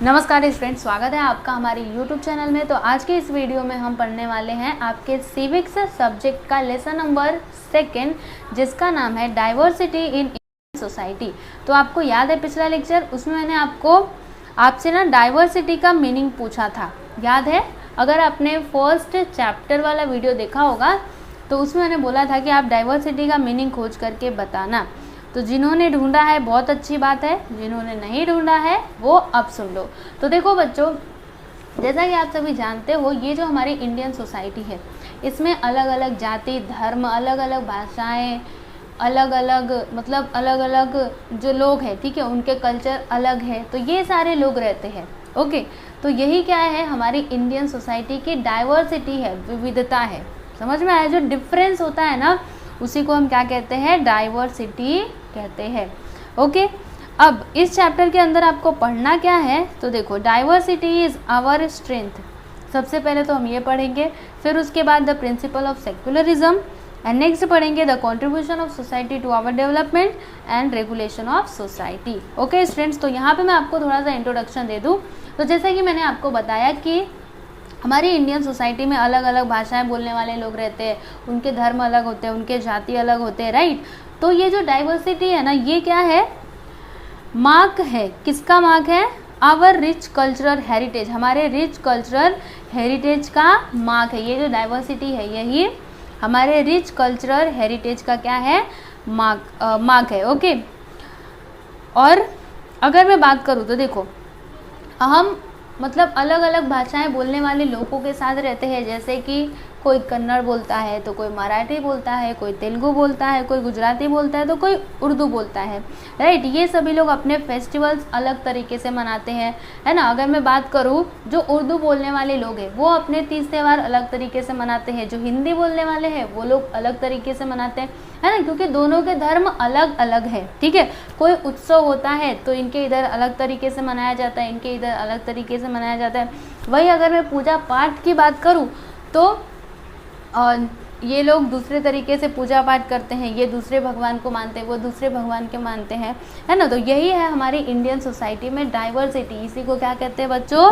नमस्कार स्टूडेंट, स्वागत है आपका हमारे YouTube चैनल में। तो आज के इस वीडियो में हम पढ़ने वाले हैं आपके सिविक्स सब्जेक्ट का लेसन नंबर 2, जिसका नाम है डाइवर्सिटी इन इंडियन सोसाइटी। तो आपको याद है पिछला लेक्चर, उसमें मैंने आपसे ना डाइवर्सिटी का मीनिंग पूछा था, याद है? अगर आपने फर्स्ट चैप्टर वाला वीडियो देखा होगा तो उसमें मैंने बोला था कि आप डाइवर्सिटी का मीनिंग खोज करके बताना। तो जिन्होंने ढूंढा है बहुत अच्छी बात है, जिन्होंने नहीं ढूंढा है वो अब सुन लो। तो देखो बच्चों, जैसा कि आप सभी जानते हो, ये जो हमारी इंडियन सोसाइटी है इसमें अलग अलग जाति, धर्म, अलग अलग भाषाएं, अलग अलग जो लोग हैं, ठीक है, उनके कल्चर अलग है। तो ये सारे लोग रहते हैं। ओके, तो यही क्या है, हमारी इंडियन सोसाइटी की डाइवर्सिटी है, विविधता है। समझ में आया? जो डिफरेंस होता है ना, उसी को हम क्या कहते हैं? डाइवर्सिटी कहते हैं। ओके, अब इस चैप्टर के अंदर आपको पढ़ना क्या है, तो देखो, डाइवर्सिटी इज आवर स्ट्रेंथ। सबसे पहले तो हम ये पढ़ेंगे, फिर उसके बाद the principle of secularism, and next पढ़ेंगे the contribution of society to our development and regulation of society. Okay students, तो यहाँ पे मैं आपको थोड़ा सा इंट्रोडक्शन दे दूँ। तो जैसा कि मैंने आपको बताया कि हमारी इंडियन सोसाइटी में अलग अलग भाषाएं बोलने वाले लोग रहते हैं, उनके धर्म अलग होते हैं, उनके जाति अलग होते हैं, राइट? तो ये जो डाइवर्सिटी है ना, ये क्या है? मार्क है। किसका मार्क है? आवर रिच कल्चरल हेरिटेज, हमारे रिच कल्चरल हेरिटेज का मार्क है। ये जो डाइवर्सिटी है यही हमारे रिच कल्चरल हेरिटेज का क्या है? मार्क है। ओके, और अगर मैं बात करूँ तो देखो, हम अलग अलग भाषाएं बोलने वाले लोगों के साथ रहते हैं। जैसे कि कोई कन्नड़ बोलता है तो कोई मराठी बोलता है, कोई तेलुगु बोलता है, कोई गुजराती बोलता है, तो कोई उर्दू बोलता है, राइट? ये सभी लोग अपने फेस्टिवल्स अलग तरीके से मनाते हैं, है ना? अगर मैं बात करूँ, जो उर्दू बोलने वाले लोग हैं वो अपने तीज त्यौहार अलग तरीके से मनाते हैं, जो हिंदी बोलने वाले हैं वो लोग अलग तरीके से मनाते हैं, है ना? क्योंकि दोनों के धर्म अलग अलग है, ठीक है। कोई उत्सव होता है तो इनके इधर अलग तरीके से मनाया जाता है, इनके इधर अलग तरीके से मनाया जाता है। वही अगर मैं पूजा पाठ की बात करूँ तो ये लोग दूसरे तरीके से पूजा पाठ करते हैं, ये दूसरे भगवान को मानते हैं, वो दूसरे भगवान के मानते हैं, है ना? तो यही है हमारी इंडियन सोसाइटी में डाइवर्सिटी। इसी को क्या कहते हैं बच्चों?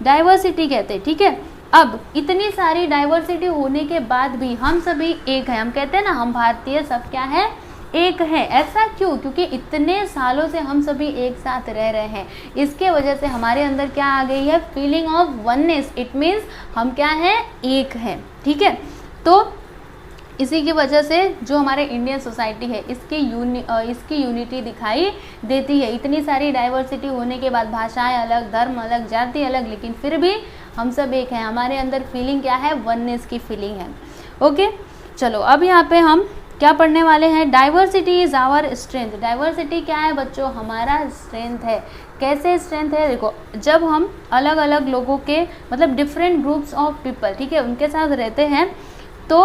डाइवर्सिटी कहते हैं, ठीक है। अब इतनी सारी डाइवर्सिटी होने के बाद भी हम सभी एक हैं। हम कहते हैं ना, हम भारतीय सब क्या है? एक है। ऐसा क्यों? क्योंकि इतने सालों से हम सभी एक साथ रह रहे हैं। इसके वजह से हमारे अंदर क्या आ गई है? Feeling of oneness. It means हम क्या है? एक हैं, ठीक है। तो इसी की वजह से जो हमारे इंडियन सोसाइटी है इसकी यूनिटी दिखाई देती है। इतनी सारी डाइवर्सिटी होने के बाद, भाषाएं अलग, धर्म अलग, जाति अलग, लेकिन फिर भी हम सब एक हैं। हमारे अंदर फीलिंग क्या है? वननेस की फीलिंग है। ओके, चलो अब यहाँ पे हम क्या पढ़ने वाले हैं? Diversity is our strength. Diversity क्या है बच्चों? हमारा स्ट्रेंथ है। कैसे स्ट्रेंथ है? देखो, जब हम अलग अलग लोगों के डिफरेंट ग्रुप्स ऑफ पीपल, ठीक है, उनके साथ रहते हैं तो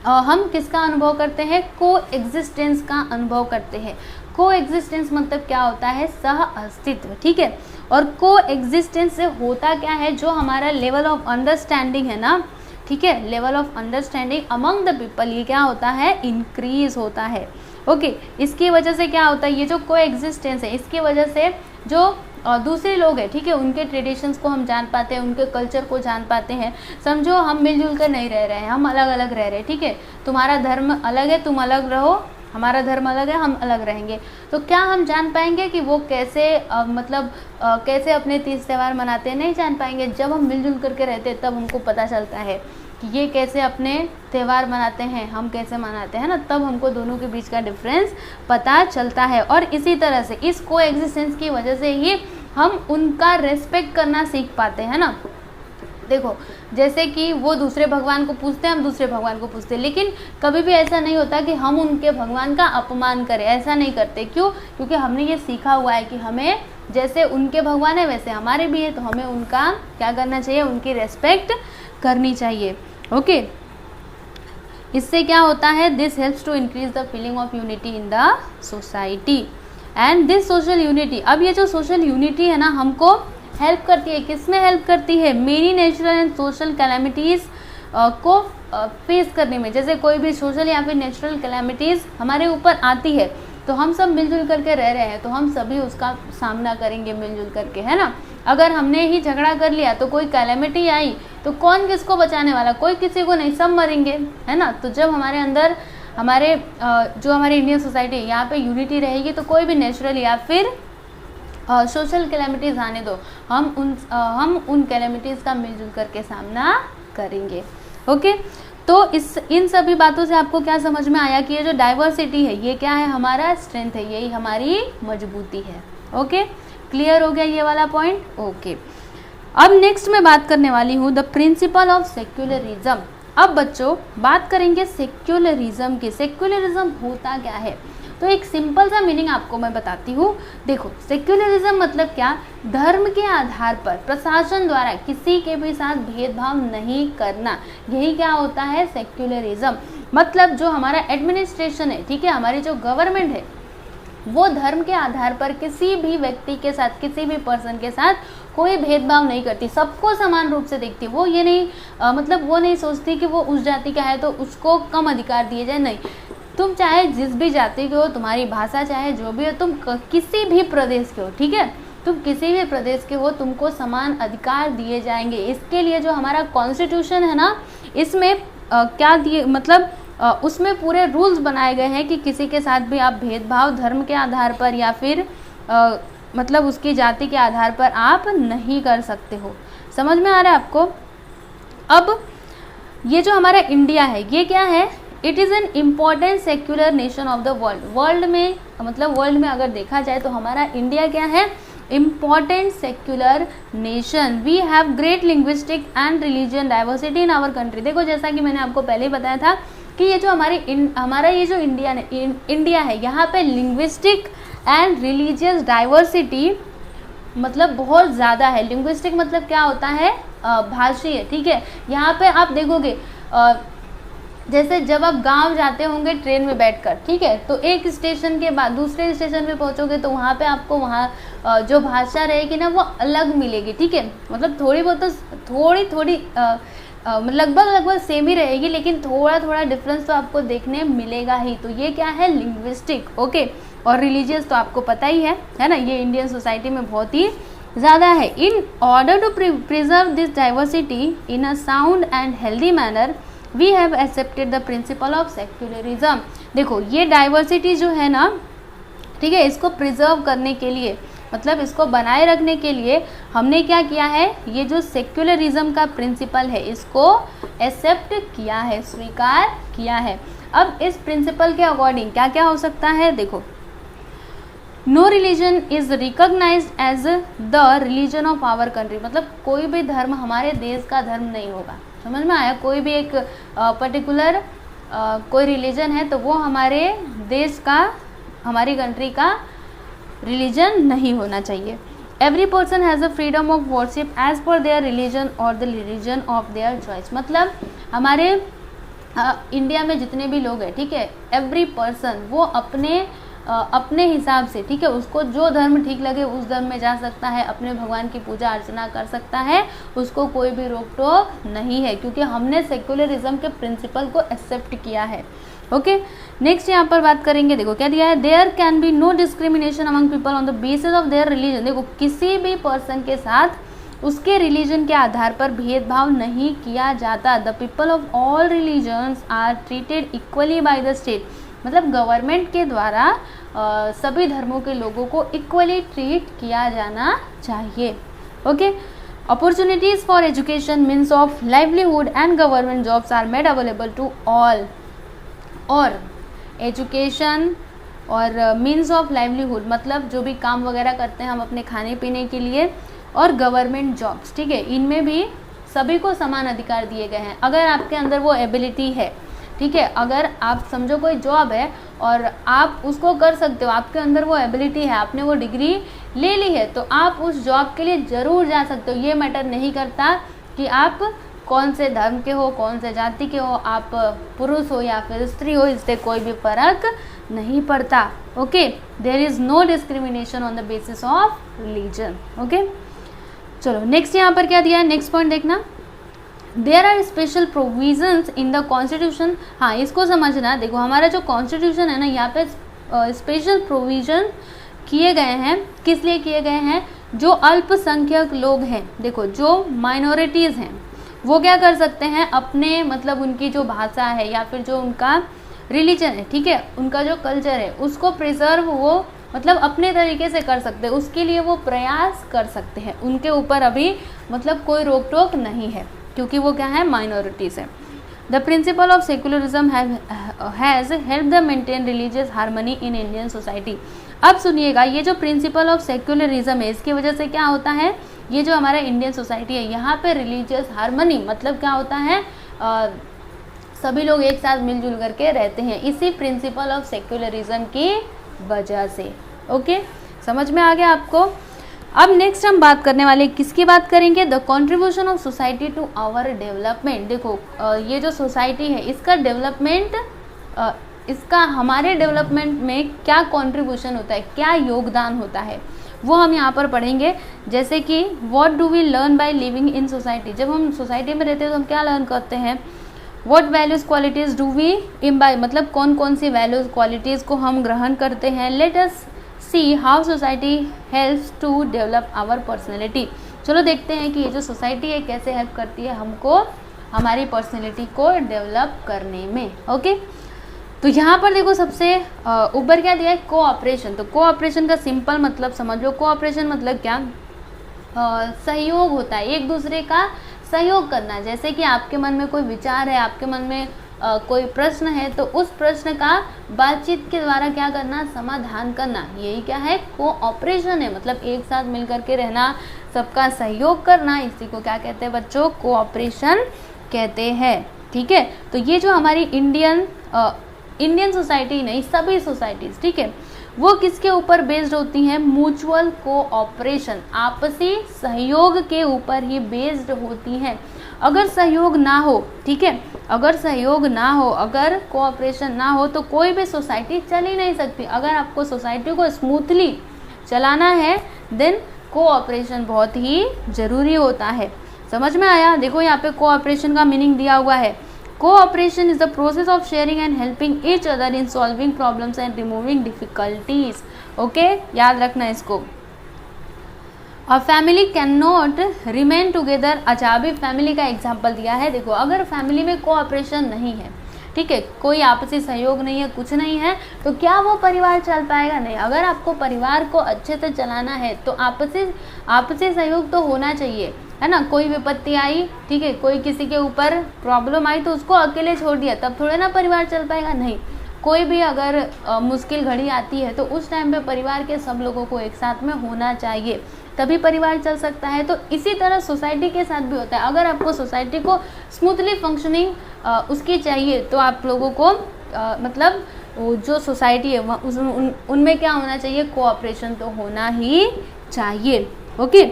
हम किसका अनुभव करते हैं? को एग्जिस्टेंस का अनुभव करते हैं। को एग्जिस्टेंस मतलब क्या होता है? सह अस्तित्व, ठीक है। और को एग्जिस्टेंस से होता क्या है? जो हमारा लेवल ऑफ अंडरस्टैंडिंग है ना, ठीक है, level of understanding among the people, ये क्या होता है? इंक्रीज होता है। ओके, इसकी वजह से क्या होता है? ये जो को एग्जिस्टेंस है, इसकी वजह से जो दूसरे लोग हैं, ठीक है, उनके ट्रेडिशंस को हम जान पाते हैं, उनके कल्चर को जान पाते हैं। समझो हम मिलजुल कर नहीं रह रहे हैं, हम अलग अलग रह रहे हैं, ठीक है। तुम्हारा धर्म अलग है, तुम अलग रहो, हमारा धर्म अलग है, हम अलग रहेंगे। तो क्या हम जान पाएंगे कि वो कैसे कैसे अपने तीज त्यौहार मनाते हैं? नहीं जान पाएंगे। जब हम मिलजुल करके रहते हैं तब हमको पता चलता है कि ये कैसे अपने त्यौहार मनाते हैं, हम कैसे मनाते हैं ना, तब हमको दोनों के बीच का डिफरेंस पता चलता है। और इसी तरह से इस को एग्जिस्टेंस की वजह से ही हम उनका रेस्पेक्ट करना सीख पाते हैं ना। देखो, जैसे कि वो दूसरे भगवान को पूजते हैं, हम दूसरे भगवान को पूजते हैं, लेकिन कभी भी ऐसा नहीं होता कि हम उनके भगवान का अपमान करें। ऐसा नहीं करते। क्यों? क्योंकि हमने ये सीखा हुआ है कि हमें जैसे उनके भगवान है वैसे हमारे भी है, तो हमें उनका क्या करना चाहिए? उनकी रेस्पेक्ट करनी चाहिए। ओके, इससे क्या होता है? This helps to increase the feeling of unity in the society and this social unity. अब ये जो सोशल यूनिटी है ना, हमको हेल्प करती है। किसमें हेल्प करती है? Many natural and social calamities को फेस करने में। जैसे कोई भी सोशल या फिर नेचुरल कैलेमिटीज़ हमारे ऊपर आती है तो हम सब मिलजुल करके रह रहे हैं, तो हम सभी उसका सामना करेंगे मिलजुल करके, है ना। अगर हमने ही झगड़ा कर लिया तो कोई कैलेमिटी आई तो कौन किसको बचाने वाला, कोई किसी को नहीं, सब मरेंगे, है ना। तो जब हमारे अंदर जो हमारी इंडियन सोसाइटी है यहाँ पे यूनिटी रहेगी तो कोई भी नेचुरल या फिर सोशल कैलेमिटीज़ आने दो, हम उन कैलेमिटीज़ का मिलजुल करके सामना करेंगे। ओके, तो इन सभी बातों से आपको क्या समझ में आया कि ये जो डाइवर्सिटी है ये क्या है, हमारा स्ट्रेंथ है, यही हमारी मजबूती है। ओके, क्लियर हो गया ये वाला पॉइंट। ओके, अब नेक्स्ट मैं बात करने वाली हूँ द प्रिंसिपल ऑफ सेक्युलरिज्म। अब बच्चों बात करेंगे सेक्युलरिज्म की। सेक्युलरिज्म होता क्या है, तो एक सिंपल सा मीनिंग आपको मैं बताती हूँ। देखो, सेक्युलरिज्म मतलब क्या, धर्म के आधार पर प्रशासन द्वारा किसी के भी साथ भेदभाव नहीं करना, यही क्या होता है सेक्युलरिज्म। मतलब जो हमारा एडमिनिस्ट्रेशन है, ठीक है, हमारी जो गवर्नमेंट है वो धर्म के आधार पर किसी भी व्यक्ति के साथ, किसी भी पर्सन के साथ कोई भेदभाव नहीं करती, सबको समान रूप से देखती। वो ये नहीं मतलब वो नहीं सोचती कि वो उस जाति का है तो उसको कम अधिकार दिए जाए, नहीं। तुम चाहे जिस भी जाति के हो, तुम्हारी भाषा चाहे जो भी हो, तुम किसी भी प्रदेश के हो, ठीक है, तुम किसी भी प्रदेश के हो, तुमको समान अधिकार दिए जाएंगे। इसके लिए जो हमारा कॉन्स्टिट्यूशन है ना, इसमें क्या दिए, मतलब उसमें पूरे रूल्स बनाए गए हैं कि किसी के साथ भी आप भेदभाव धर्म के आधार पर या फिर मतलब उसकी जाति के आधार पर आप नहीं कर सकते हो। समझ में आ रहा है आपको। अब ये जो हमारा इंडिया है ये क्या है, it is an important secular nation of the world. World में मतलब वर्ल्ड में अगर देखा जाए तो हमारा इंडिया क्या है, important secular nation. We have great linguistic and religion diversity in our country. देखो, जैसा कि मैंने आपको पहले ही बताया था कि ये जो हमारा ये जो इंडिया है यहाँ पे लिंग्विस्टिक एंड रिलीजियस डाइवर्सिटी मतलब बहुत ज़्यादा है। लिंग्विस्टिक मतलब क्या होता है, भाषीय, ठीक है। यहाँ पे आप देखोगे जैसे जब आप गांव जाते होंगे ट्रेन में बैठकर, ठीक है, तो एक स्टेशन के बाद दूसरे स्टेशन पे पहुंचोगे तो वहाँ पे आपको वहाँ जो भाषा रहेगी ना वो अलग मिलेगी, ठीक है। मतलब थोड़ी बहुत तो थोड़ी लगभग सेम ही रहेगी, लेकिन थोड़ा थोड़ा डिफरेंस तो आपको देखने मिलेगा ही। तो ये क्या है, लिंग्विस्टिक। ओके, और रिलीजियस तो आपको पता ही है ना, ये इंडियन सोसाइटी में बहुत ही ज़्यादा है। In order to preserve this diversity in a sound and healthy manner we have accepted the principle of secularism. देखो, ये डाइवर्सिटी जो है ना, ठीक है, इसको प्रिजर्व करने के लिए मतलब इसको बनाए रखने के लिए हमने क्या किया है, ये जो सेक्युलरिज्म का प्रिंसिपल है इसको एक्सेप्ट किया है, स्वीकार किया है। अब इस प्रिंसिपल के अकॉर्डिंग क्या क्या हो सकता है, देखो, no religion is recognised as the religion of our country. मतलब कोई भी धर्म हमारे देश का धर्म नहीं होगा। समझ में आया। कोई भी एक पर्टिकुलर कोई रिलीजन है तो वो हमारे देश का, हमारी कंट्री का रिलीजन नहीं होना चाहिए। Every person has a freedom of worship as per their religion और the religion of their choice. मतलब हमारे इंडिया में जितने भी लोग हैं, ठीक है, एवरी पर्सन वो अपने हिसाब से, ठीक है, उसको जो धर्म ठीक लगे उस धर्म में जा सकता है, अपने भगवान की पूजा अर्चना कर सकता है, उसको कोई भी रोक टोक नहीं है, क्योंकि हमने सेक्युलरिज्म के प्रिंसिपल को एक्सेप्ट किया है। ओके, नेक्स्ट यहाँ पर बात करेंगे। देखो क्या दिया है, there can be no discrimination among people on the basis of their religion. देखो, किसी भी पर्सन के साथ उसके रिलीजन के आधार पर भेदभाव नहीं किया जाता। The people of all religions are treated equally by the state. मतलब गवर्नमेंट के द्वारा सभी धर्मों के लोगों को इक्वली ट्रीट किया जाना चाहिए। Okay, opportunities for education, means of livelihood and government jobs are made available to all. और एजुकेशन और मीन्स ऑफ लाइवलीहुड मतलब जो भी काम वगैरह करते हैं हम अपने खाने पीने के लिए, और गवर्नमेंट जॉब्स, ठीक है, इनमें भी सभी को समान अधिकार दिए गए हैं। अगर आपके अंदर वो एबिलिटी है, ठीक है, अगर आप समझो कोई जॉब है और आप उसको कर सकते हो, आपके अंदर वो एबिलिटी है, आपने वो डिग्री ले ली है, तो आप उस जॉब के लिए ज़रूर जा सकते हो। ये मैटर नहीं करता कि आप कौन से धर्म के हो, कौन से जाति के हो, आप पुरुष हो या फिर स्त्री हो, इससे कोई भी फर्क नहीं पड़ता। Okay, there is no discrimination on the basis of religion. Okay, चलो नेक्स्ट यहाँ पर क्या दिया है, नेक्स्ट पॉइंट देखना। There are special provisions in the constitution. हाँ, इसको समझना। देखो, हमारा जो कॉन्स्टिट्यूशन है ना, यहाँ पे स्पेशल प्रोविज़न किए गए हैं। किस लिए किए गए हैं? जो अल्पसंख्यक लोग हैं, देखो जो माइनॉरिटीज़ हैं वो क्या कर सकते हैं, अपने मतलब उनकी जो भाषा है या फिर जो उनका रिलीजन है, ठीक है, उनका जो कल्चर है उसको प्रिजर्व वो मतलब अपने तरीके से कर सकते हैं, उसके लिए वो प्रयास कर सकते हैं। उनके ऊपर अभी मतलब कोई रोक टोक नहीं है क्योंकि वो क्या है, माइनॉरिटीज़ है। The principle of secularism has help the maintain religious harmony in Indian society. अब सुनिएगा, ये जो प्रिंसिपल ऑफ सेकुलरिज्म है इसकी वजह से क्या होता है, ये जो हमारा इंडियन सोसाइटी है यहाँ पे रिलीजियस हार्मनी मतलब क्या होता है, सभी लोग एक साथ मिलजुल करके रहते हैं इसी प्रिंसिपल ऑफ सेक्युलरिज्म की वजह से। ओके, समझ में आ गया आपको। अब नेक्स्ट हम बात करने वाले किसकी बात करेंगे, the contribution of society to our development. देखो ये जो सोसाइटी है इसका डेवलपमेंट, इसका हमारे डेवलपमेंट में क्या कंट्रीब्यूशन होता है, क्या योगदान होता है, वो हम यहाँ पर पढ़ेंगे। जैसे कि what do we learn by living in society, जब हम सोसाइटी में रहते हैं तो हम क्या लर्न करते हैं, what values qualities do we imbibe, मतलब कौन कौन सी वैल्यूज़ क्वालिटीज़ को हम ग्रहण करते हैं। Let us see how society helps to develop our personality. चलो देखते हैं कि ये जो सोसाइटी है कैसे हेल्प करती है हमको हमारी पर्सनैलिटी को डेवलप करने में। ओके, तो यहाँ पर देखो सबसे ऊपर क्या दिया है, कोऑपरेशन। तो कोऑपरेशन का सिंपल मतलब समझ लो, कोऑपरेशन मतलब क्या, सहयोग होता है, एक दूसरे का सहयोग करना। जैसे कि आपके मन में कोई विचार है, आपके मन में कोई प्रश्न है, तो उस प्रश्न का बातचीत के द्वारा क्या करना, समाधान करना, यही क्या है, कोऑपरेशन है। मतलब एक साथ मिलकर के रहना, सबका सहयोग करना, इसी को क्या कहते हैं बच्चों, कोऑपरेशन कहते हैं। ठीक है, तो ये जो हमारी इंडियन सोसाइटी नहीं, सभी सोसाइटीज़, ठीक है, वो किसके ऊपर बेस्ड होती हैं, म्यूचुअल कोऑपरेशन, आपसी सहयोग के ऊपर ही बेस्ड होती हैं। अगर सहयोग ना हो, ठीक है, अगर सहयोग ना हो, अगर कोऑपरेशन ना हो तो कोई भी सोसाइटी चल ही नहीं सकती। अगर आपको सोसाइटी को स्मूथली चलाना है देन कोऑपरेशन बहुत ही ज़रूरी होता है। समझ में आया? देखो यहाँ पे कोऑपरेशन का मीनिंग दिया हुआ है, cooperation is the process of sharing and helping each other in solving problems and removing difficulties. Okay, याद रखना इसको। A family can not remain together. अच्छा, अभी फैमिली का एग्जाम्पल दिया है। देखो अगर फैमिली में कोऑपरेशन नहीं है, ठीक है, कोई आपसी सहयोग नहीं है, कुछ नहीं है, तो क्या वो परिवार चल पाएगा? नहीं। अगर आपको परिवार को अच्छे से चलाना है तो आपसी सहयोग तो होना चाहिए, है ना। कोई विपत्ति आई, ठीक है, कोई किसी के ऊपर प्रॉब्लम आई तो उसको अकेले छोड़ दिया, तब थोड़े ना परिवार चल पाएगा। नहीं, कोई भी अगर मुश्किल घड़ी आती है तो उस टाइम पे परिवार के सब लोगों को एक साथ में होना चाहिए, तभी परिवार चल सकता है। तो इसी तरह सोसाइटी के साथ भी होता है। अगर आपको सोसाइटी को स्मूथली फंक्शनिंग उसकी चाहिए तो आप लोगों को मतलब जो सोसाइटी है उनमें क्या होना चाहिए, कोऑपरेशन तो होना ही चाहिए। ओके,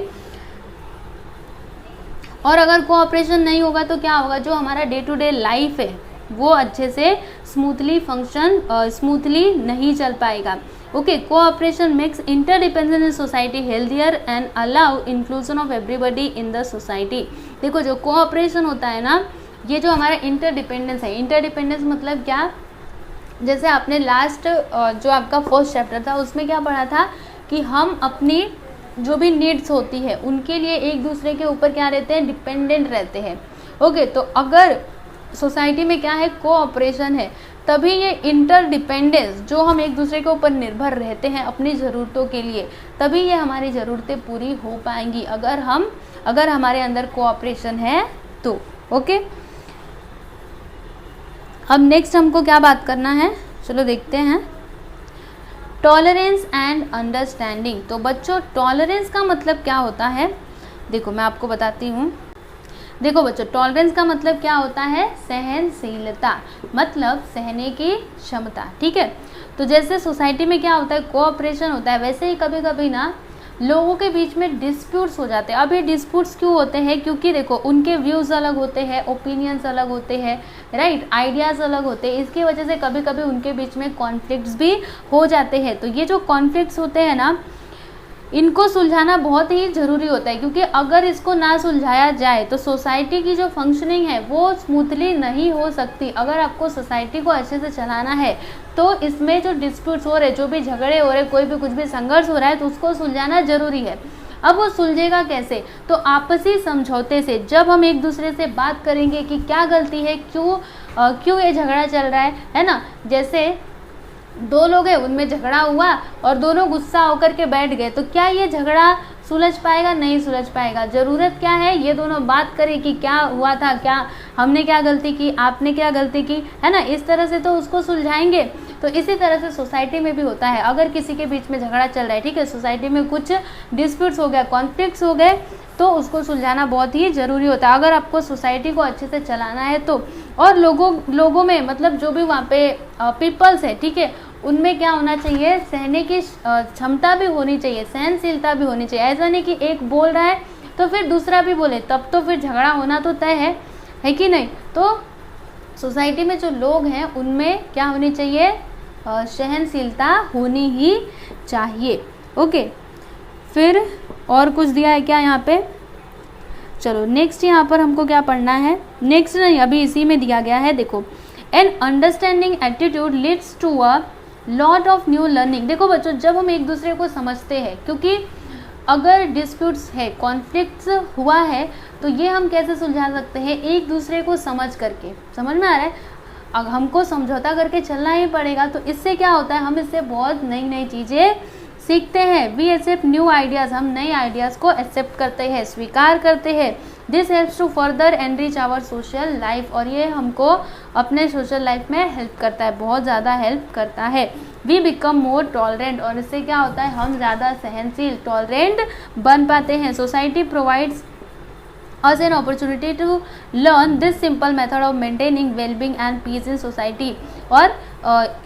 और अगर कोऑपरेशन नहीं होगा तो क्या होगा, जो हमारा डे टू डे लाइफ है वो अच्छे से स्मूथली नहीं चल पाएगा। Okay, cooperation makes interdependence in society healthier and allow inclusion of everybody in the society. देखो जो कोऑपरेशन होता है ना, ये जो हमारा इंटरडिपेंडेंस है, इंटरडिपेंडेंस मतलब क्या, जैसे आपने लास्ट जो आपका फर्स्ट चैप्टर था उसमें क्या पढ़ा था कि हम अपनी जो भी नीड्स होती है उनके लिए एक दूसरे के ऊपर क्या रहते हैं, डिपेंडेंट रहते हैं। ओके, तो अगर सोसाइटी में क्या है, कोऑपरेशन है, तभी ये इंटरडिपेंडेंस जो हम एक दूसरे के ऊपर निर्भर रहते हैं अपनी ज़रूरतों के लिए, तभी ये हमारी ज़रूरतें पूरी हो पाएंगी अगर हमारे अंदर कोऑपरेशन है तो। ओके, अब नेक्स्ट हमको क्या बात करना है, चलो देखते हैं। Tolerance and understanding. तो बच्चों टॉलरेंस का मतलब क्या होता है, देखो मैं आपको बताती हूँ। देखो बच्चों, टॉलरेंस का मतलब क्या होता है, सहनशीलता, मतलब सहने की क्षमता। ठीक है, तो जैसे सोसाइटी में क्या होता है, कोऑपरेशन होता है, वैसे ही कभी कभी ना लोगों के बीच में डिस्प्यूट्स हो जाते हैं। अब ये डिस्प्यूट्स क्यों होते हैं, क्योंकि देखो उनके व्यूज़ अलग होते हैं, ओपिनियंस अलग होते हैं, राइट, आइडियाज़ अलग होते हैं। इसकी वजह से कभी कभी उनके बीच में कॉन्फ्लिक्ट्स भी हो जाते हैं। तो ये जो कॉन्फ्लिक्ट्स होते हैं ना, इनको सुलझाना बहुत ही ज़रूरी होता है, क्योंकि अगर इसको ना सुलझाया जाए तो सोसाइटी की जो फंक्शनिंग है वो स्मूथली नहीं हो सकती। अगर आपको सोसाइटी को अच्छे से चलाना है तो इसमें जो डिस्प्यूट्स हो रहे, जो भी झगड़े हो रहे, कोई भी कुछ भी संघर्ष हो रहा है, तो उसको सुलझाना ज़रूरी है। अब वो सुलझेगा कैसे? तो आपसी समझौते से। जब हम एक दूसरे से बात करेंगे कि क्या गलती है, क्यों ये झगड़ा चल रहा है ना। जैसे दो लोग हैं, उनमें झगड़ा हुआ और दोनों गुस्सा होकर के बैठ गए, तो क्या ये झगड़ा सुलझ पाएगा? नहीं सुलझ पाएगा। ज़रूरत क्या है, ये दोनों बात करें कि क्या हुआ था, क्या हमने क्या गलती की, आपने क्या गलती की, है ना। इस तरह से तो उसको सुलझाएंगे। तो इसी तरह से सोसाइटी में भी होता है। अगर किसी के बीच में झगड़ा चल रहा है, ठीक है, सोसाइटी में कुछ डिस्प्यूट्स हो गया, कॉन्फ्लिक्ट्स हो गए, तो उसको सुलझाना बहुत ही ज़रूरी होता है अगर आपको सोसाइटी को अच्छे से चलाना है तो। और लोगों में, मतलब जो भी वहाँ पे पीपल्स है, ठीक है, उनमें क्या होना चाहिए, सहने की क्षमता भी होनी चाहिए, सहनशीलता भी होनी चाहिए। ऐसा नहीं कि एक बोल रहा है तो फिर दूसरा भी बोले, तब तो फिर झगड़ा होना तो तय है कि नहीं। तो सोसाइटी में जो लोग हैं उनमें क्या होनी चाहिए, सहनशीलता होनी ही चाहिए। ओके, फिर और कुछ दिया है क्या यहाँ पे? चलो नेक्स्ट यहाँ पर हमको क्या पढ़ना है, नेक्स्ट नहीं, अभी इसी में दिया गया है। देखो, an understanding attitude leads to a lot of new learning. देखो बच्चों, जब हम एक दूसरे को समझते हैं, क्योंकि अगर डिस्प्यूट्स है, कॉन्फ्लिक्ट्स हुआ है, तो ये हम कैसे सुलझा सकते हैं, एक दूसरे को समझ करके। समझ में आ रहा है? अब हमको समझौता करके चलना ही पड़ेगा। तो इससे क्या होता है, हम इससे बहुत नई नई चीज़ें सीखते हैं। वी एक्सेप्ट न्यू आइडियाज़, हम नए आइडियाज़ को एक्सेप्ट करते हैं, स्वीकार करते हैं। This helps to further enrich our social life, और ये हमको अपने सोशल लाइफ में हेल्प करता है, बहुत ज़्यादा हेल्प करता है। वी बिकम मोर टॉलरेंट, और इससे क्या होता है, हम ज़्यादा सहनशील, टॉलरेंट बन पाते हैं। Society provides as an opportunity to learn this simple method of maintaining well-being and peace in society। और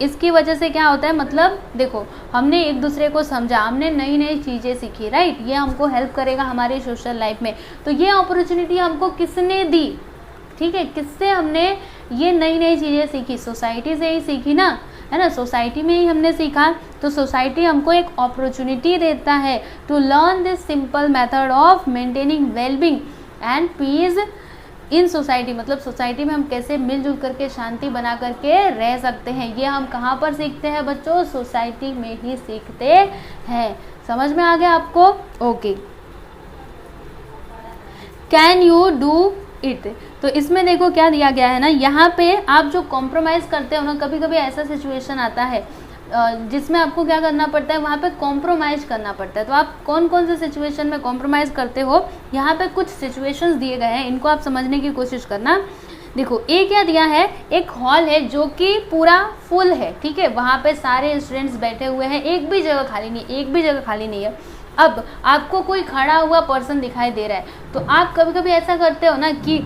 इसकी वजह से क्या होता है, मतलब देखो, हमने एक दूसरे को समझा, हमने नई नई चीज़ें सीखी, राइट, ये हमको हेल्प करेगा हमारी सोशल लाइफ में। तो ये अपॉर्चुनिटी हमको किसने दी, ठीक है, किससे हमने ये नई नई चीज़ें सीखी, सोसाइटी से ही सीखी ना, है ना, सोसाइटी में ही हमने सीखा। तो सोसाइटी हमको एक अपॉर्चुनिटी देता है to learn this simple method of maintaining wellbeing and peace in society. मतलब सोसाइटी में हम कैसे मिलजुल करके शांति बना करके रह सकते हैं, ये हम कहाँ पर सीखते हैं बच्चों, सोसाइटी में ही सीखते हैं। समझ में आ गया आपको? Okay, can you do it. तो इसमें देखो क्या दिया गया है ना, यहाँ पे आप जो कॉम्प्रोमाइज़ करते हो ना, कभी कभी ऐसा सिचुएशन आता है जिसमें आपको क्या करना पड़ता है, वहाँ पे कॉम्प्रोमाइज़ करना पड़ता है। तो आप कौन कौन से सिचुएशन में कॉम्प्रोमाइज़ करते हो, यहाँ पे कुछ सिचुएशंस दिए गए हैं, इनको आप समझने की कोशिश करना। देखो, एक क्या दिया है, एक हॉल है जो कि पूरा फुल है, ठीक है, वहाँ पे सारे स्टूडेंट्स बैठे हुए हैं, एक भी जगह खाली नहीं है। अब आपको कोई खड़ा हुआ पर्सन दिखाई दे रहा है, तो आप कभी कभी ऐसा करते हो ना कि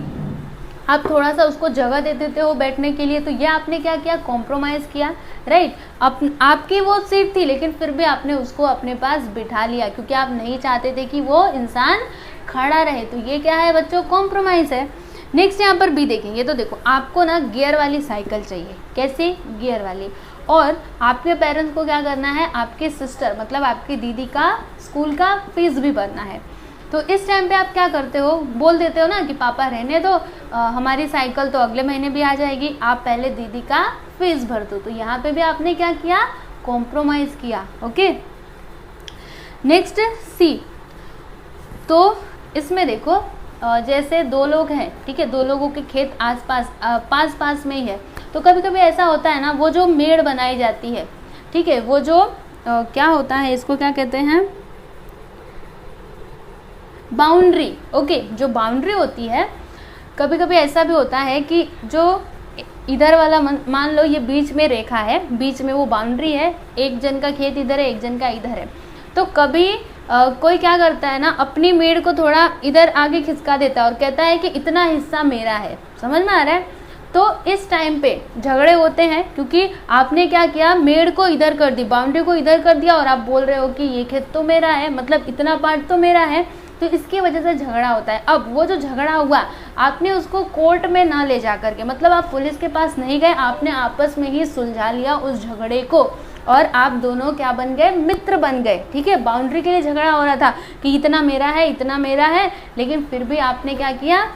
आप थोड़ा सा उसको जगह दे देते हो बैठने के लिए। तो ये आपने क्या किया, कॉम्प्रोमाइज़ किया, राइट। आपकी वो सीट थी, लेकिन फिर भी आपने उसको अपने पास बिठा लिया, क्योंकि आप नहीं चाहते थे कि वो इंसान खड़ा रहे। तो ये क्या है बच्चों, कॉम्प्रोमाइज़ है। नेक्स्ट यहाँ पर भी देखेंगे, तो देखो, आपको ना गियर वाली साइकिल चाहिए। कैसी? गियर वाली। और आपके पेरेंट्स को क्या करना है, आपके सिस्टर मतलब आपकी दीदी का स्कूल का फीस भी भरना है। तो इस टाइम पे आप क्या करते हो, बोल देते हो ना कि पापा रहने दो, हमारी साइकिल तो अगले महीने भी आ जाएगी, आप पहले दीदी का फीस भर दो। तो यहाँ पे भी आपने क्या किया, कॉम्प्रोमाइज़ किया। ओके, नेक्स्ट सी। तो इसमें देखो, जैसे दो लोग हैं, ठीक है, दो लोगों के खेत पास में ही है। तो कभी कभी ऐसा होता है ना, वो जो मेड़ बनाई जाती है, ठीक है, वो जो क्या होता है, इसको क्या कहते हैं, बाउंड्री। ओके, जो बाउंड्री होती है, कभी कभी ऐसा भी होता है कि जो इधर वाला, मान लो ये बीच में रेखा है, बीच में वो बाउंड्री है, एक जन का खेत इधर है, एक जन का इधर है। तो कभी कोई क्या करता है ना, अपनी मेड़ को थोड़ा इधर आगे खिसका देता है और कहता है कि इतना हिस्सा मेरा है। समझ में आ रहा है? तो इस टाइम पे झगड़े होते हैं, क्योंकि आपने क्या किया, मेड़ को इधर कर दी, बाउंड्री को इधर कर दिया, और आप बोल रहे हो कि ये खेत तो मेरा है, मतलब इतना पार्ट तो मेरा है। तो इसकी वजह से झगड़ा होता है। अब वो जो झगड़ा हुआ, आपने उसको कोर्ट में ना ले जा करके, मतलब आप पुलिस के पास नहीं गए, आपने आपस में ही सुलझा लिया उस झगड़े को। और आप दोनों क्या बन गए, मित्र बन गए। ठीक है, बाउंड्री के लिए झगड़ा हो रहा था कि इतना मेरा है इतना मेरा है, लेकिन फिर भी आपने क्या किया,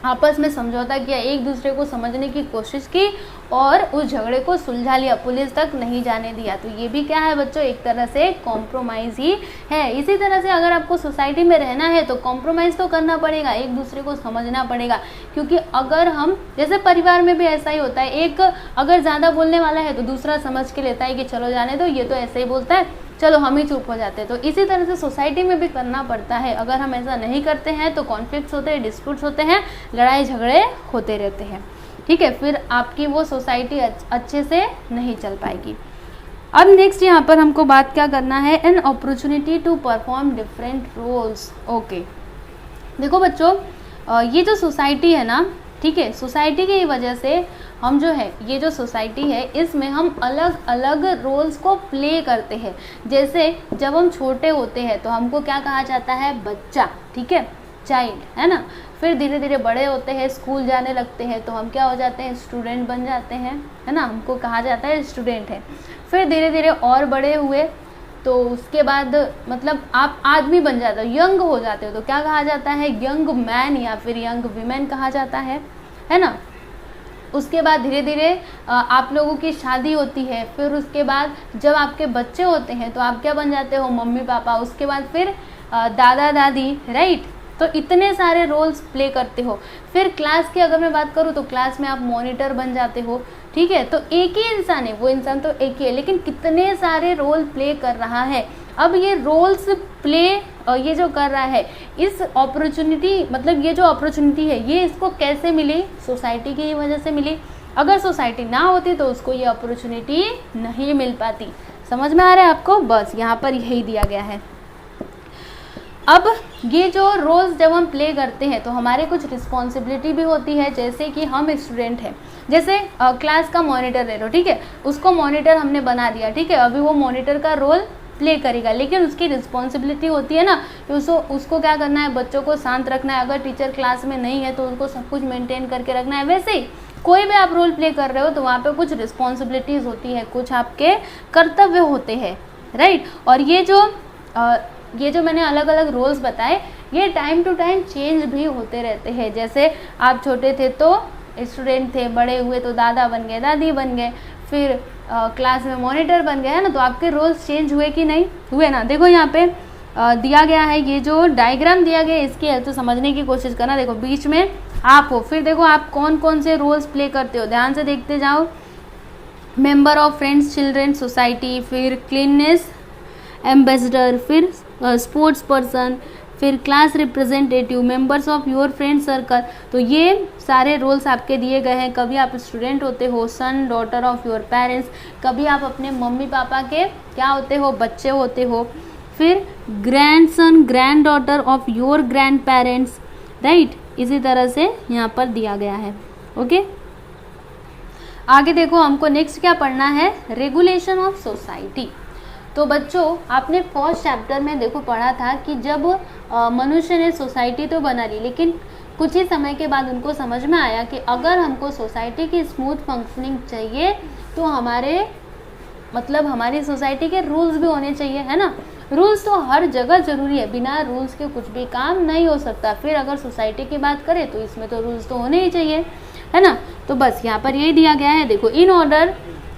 आपस में समझौता किया, एक दूसरे को समझने की कोशिश की और उस झगड़े को सुलझा लिया, पुलिस तक नहीं जाने दिया। तो ये भी क्या है बच्चों, एक तरह से कॉम्प्रोमाइज ही है। इसी तरह से अगर आपको सोसाइटी में रहना है तो कॉम्प्रोमाइज़ तो करना पड़ेगा, एक दूसरे को समझना पड़ेगा, क्योंकि अगर हम, जैसे परिवार में भी ऐसा ही होता है, एक अगर ज़्यादा बोलने वाला है तो दूसरा समझ के लेता है कि चलो जाने दो, ये तो ऐसे ही बोलता है, चलो हम ही चुप हो जाते हैं। तो इसी तरह से सोसाइटी में भी करना पड़ता है। अगर हम ऐसा नहीं करते हैं तो कॉन्फ्लिक्ट्स होते हैं, डिस्प्यूट्स होते हैं, लड़ाई झगड़े होते रहते हैं। ठीक है, फिर आपकी वो सोसाइटी अच्छे से नहीं चल पाएगी। अब नेक्स्ट यहाँ पर हमको बात क्या करना है, an opportunity to perform different roles. Okay, देखो बच्चों, ये जो सोसाइटी है ना, ठीक है, सोसाइटी की वजह से हम जो है, ये जो सोसाइटी है इसमें हम अलग अलग रोल्स को प्ले करते हैं। जैसे जब हम छोटे होते हैं तो हमको क्या कहा जाता है, बच्चा, ठीक है, चाइल्ड, है ना। फिर धीरे धीरे बड़े होते हैं, स्कूल जाने लगते हैं तो हम क्या हो जाते हैं, स्टूडेंट बन जाते हैं, है ना, हमको कहा जाता है स्टूडेंट है। फिर धीरे धीरे और बड़े हुए तो उसके बाद मतलब आप आदमी बन जाते हो, यंग हो जाते हो तो क्या कहा जाता है, यंग मैन या फिर यंग वीमेन कहा जाता है ना। उसके बाद धीरे धीरे आप लोगों की शादी होती है, फिर उसके बाद जब आपके बच्चे होते हैं तो आप क्या बन जाते हो, मम्मी पापा, उसके बाद फिर दादा दादी, राइट। तो इतने सारे रोल्स प्ले करते हो। फिर क्लास की अगर मैं बात करूँ तो क्लास में आप मॉनिटर बन जाते हो, ठीक है। तो एक ही इंसान है, वो इंसान तो एक ही है, लेकिन कितने सारे रोल प्ले कर रहा है। अब ये रोल्स प्ले ये जो कर रहा है, इस अपॉर्चुनिटी, मतलब ये जो अपॉर्चुनिटी है ये इसको कैसे मिली, सोसाइटी की वजह से मिली। अगर सोसाइटी ना होती तो उसको ये अपॉर्चुनिटी नहीं मिल पाती। समझ में आ रहा है आपको, बस यहाँ पर यही दिया गया है। अब ये जो रोल्स जब हम प्ले करते हैं तो हमारे कुछ रिस्पॉन्सिबिलिटी भी होती है। जैसे कि हम स्टूडेंट हैं, जैसे क्लास का मॉनिटर ले लो, ठीक है, उसको मॉनिटर हमने बना दिया, ठीक है, अभी वो मॉनिटर का रोल प्ले करेगा, लेकिन उसकी रिस्पॉन्सिबिलिटी होती है ना कि उसको क्या करना है, बच्चों को शांत रखना है। अगर टीचर क्लास में नहीं है तो उनको सब कुछ मेंटेन करके रखना है। वैसे ही कोई भी आप रोल प्ले कर रहे हो तो वहाँ पे कुछ रिस्पॉन्सिबिलिटीज़ होती है, कुछ आपके कर्तव्य होते हैं, राइट। और ये जो मैंने अलग अलग रोल्स बताए, ये टाइम टू टाइम चेंज भी होते रहते हैं। जैसे आप छोटे थे तो स्टूडेंट थे, बड़े हुए तो दादा बन गए, दादी बन गए, फिर क्लास में मॉनिटर बन गए, है ना। तो आपके रोल्स चेंज हुए कि नहीं हुए ना। देखो यहाँ पे दिया गया है, ये जो डायग्राम दिया गया है इसकी हेल्प से समझने की कोशिश करना। देखो बीच में आप हो, फिर देखो आप कौन कौन से रोल्स प्ले करते हो, ध्यान से देखते जाओ। Member of friends children society, फिर क्लीननेस एम्बेसडर, फिर स्पोर्ट्स पर्सन, फिर class representative, members of your friend circle. तो ये सारे रोल्स आपके दिए गए हैं। कभी आप स्टूडेंट होते हो, son daughter of your parents, कभी आप अपने मम्मी पापा के क्या होते हो, बच्चे होते हो, फिर grand son grand daughter of your grand parents, right. इसी तरह से यहाँ पर दिया गया है। ओके, आगे देखो हमको नेक्स्ट क्या पढ़ना है, रेगुलेशन ऑफ सोसाइटी। तो बच्चों आपने फर्स्ट चैप्टर में देखो पढ़ा था कि जब मनुष्य ने सोसाइटी तो बना ली, लेकिन कुछ ही समय के बाद उनको समझ में आया कि अगर हमको सोसाइटी की स्मूथ फंक्शनिंग चाहिए तो हमारी सोसाइटी के रूल्स भी होने चाहिए, है ना। रूल्स तो हर जगह जरूरी है, बिना रूल्स के कुछ भी काम नहीं हो सकता। फिर अगर सोसाइटी की बात करें तो इसमें तो रूल्स तो होने ही चाहिए, है ना। तो बस यहाँ पर यही दिया गया है। देखो, in order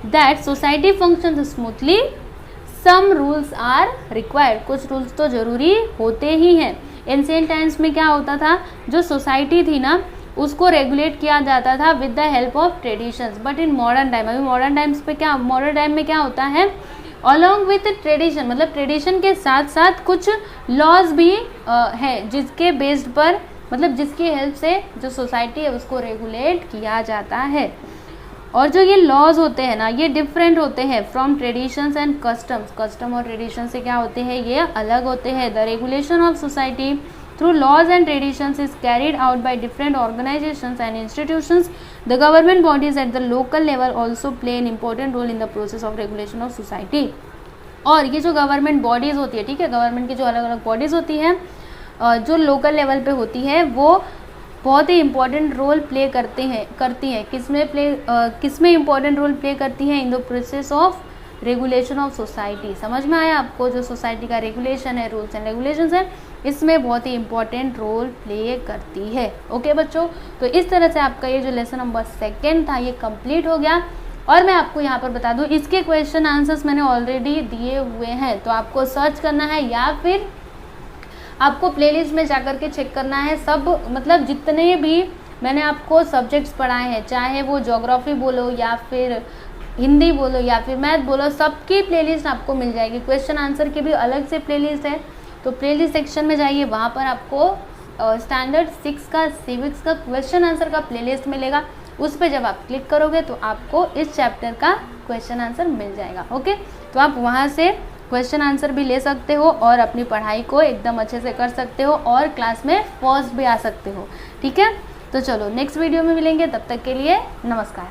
that society function smoothly some rules are required, कुछ रूल्स तो जरूरी होते ही हैं। एंशिएंट टाइम्स में क्या होता था, जो सोसाइटी थी ना उसको रेगुलेट किया जाता था with the help of traditions. But in modern time, अभी मॉडर्न टाइम में क्या होता है, अलॉन्ग विथ ट्रेडिशन, मतलब ट्रेडिशन के साथ साथ कुछ लॉज भी हैं जिसके बेस्ड पर, मतलब जिसकी हेल्प से जो सोसाइटी है उसको रेगुलेट किया जाता है। और जो ये लॉज होते हैं ना ये डिफरेंट होते हैं from traditions and customs. Custom और ट्रेडिशन से क्या होते हैं, ये अलग होते हैं। The regulation of society through laws and traditions is carried out by different organisations and institutions. The government bodies at the local level also play an important role in the process of regulation of society. और ये जो government bodies होती है, ठीक है, government की जो अलग अलग बॉडीज होती हैं जो लोकल लेवल पे होती है, वो बहुत ही इंपॉर्टेंट रोल प्ले करती हैं। किसमें इंपॉर्टेंट रोल प्ले करती हैं, इन the process of regulation of society. समझ में आया आपको? जो सोसाइटी का रेगुलेशन है, रूल्स एंड रेगुलेशंस है, इसमें बहुत ही इंपॉर्टेंट रोल प्ले करती है। ओके बच्चों, तो इस तरह से आपका ये जो लेसन नंबर 2 था ये कंप्लीट हो गया। और मैं आपको यहाँ पर बता दूँ, इसके क्वेश्चन आंसर्स मैंने ऑलरेडी दिए हुए हैं, तो आपको सर्च करना है या फिर आपको प्लेलिस्ट में जाकर के चेक करना है। सब मतलब जितने भी मैंने आपको सब्जेक्ट्स पढ़ाए हैं, चाहे वो ज्योग्राफी बोलो या फिर हिंदी बोलो या फिर मैथ बोलो, सबकी प्लेलिस्ट आपको मिल जाएगी। क्वेश्चन आंसर की भी अलग से प्लेलिस्ट है, तो प्लेलिस्ट सेक्शन में जाइए, वहाँ पर आपको स्टैंडर्ड 6 का सिविक्स का क्वेश्चन आंसर का प्लेलिस्ट मिलेगा। उस पर जब आप क्लिक करोगे तो आपको इस चैप्टर का क्वेश्चन आंसर मिल जाएगा। ओके, तो आप वहाँ से क्वेश्चन आंसर भी ले सकते हो और अपनी पढ़ाई को एकदम अच्छे से कर सकते हो और क्लास में फर्स्ट भी आ सकते हो। ठीक है, तो चलो नेक्स्ट वीडियो में मिलेंगे, तब तक के लिए नमस्कार।